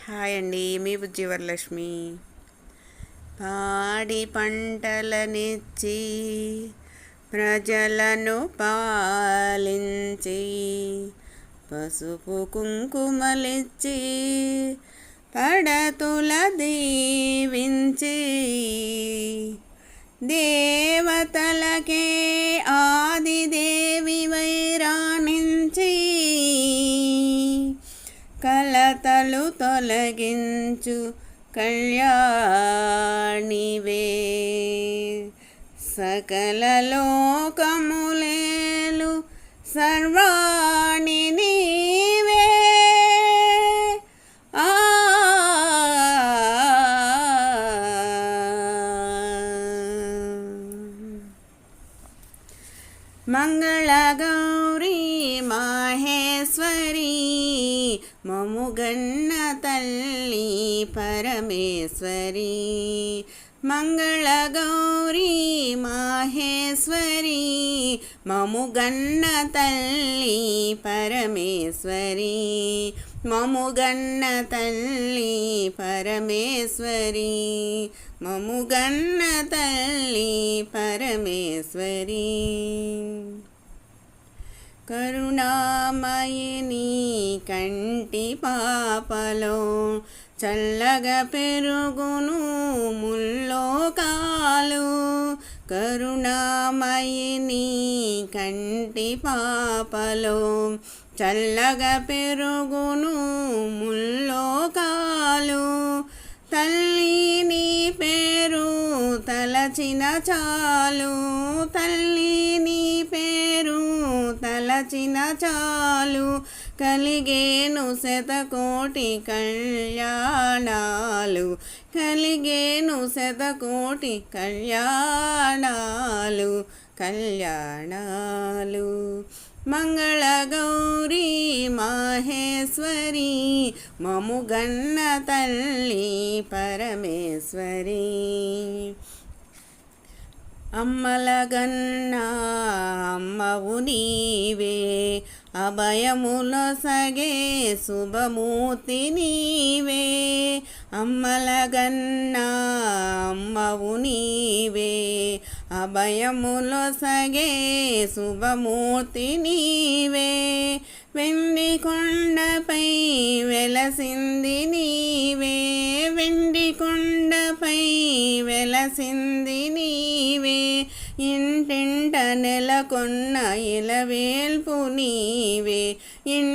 Hi అండి, మీ బుజ్జి వరలక్ష్మి. పాడి పంటలనిచ్చి ప్రజలను పాలించి పసుపు కుంకుమలిచ్చి పడతుల దీవించి దేవతలకే ఆదిదేవి వైరాణించి కలతలు తొలగించు కళ్యాణివే సకల లోకములేలు సర్వాణి నీవే. మంగళగౌరీ మాహేశ్వరి మముగన్న తల్లి పరమేశ్వరి. మంగళగౌరీ మాహేశ్వరి మముగన్న తల్లి పరమేశ్వరి. మముగన్న తల్లి పరమేశ్వరి. మముగన్న తల్లి పరమేశ్వరి. కరుణామయిని కంటి పాపలో చల్లగా పెరుగును ముల్లోకాలు. కరుణామయిని కంటి పాపలో చల్లగా పెరుగును ముల్లోకాలు. తల్లి నీ పేరు తలచిన చాలు. తల్లి నీ పేరు తలచిన చాలు. కలిగేను శతకోటి కళ్యాణాలు. కలిగేను శతకోటి కళ్యాణాలు. కళ్యాణాలు. మంగళగౌరీ మాహేశ్వరి మముగన్న తల్లి పరమేశ్వరి. అమ్మలగన్న అమ్మవు నీవే అభయములొసగే శుభమూర్తి నీవే. అమ్మలగన్న అమ్మవు నీవే అభయములొసగే శుభమూర్తి నీవే. వెండి కొండపై వెలసింది నీవే. వెండి కొండపై వెలసింది నీవే. ఇంటింట నెలకొన్న ఇలవేల్పు నీవే.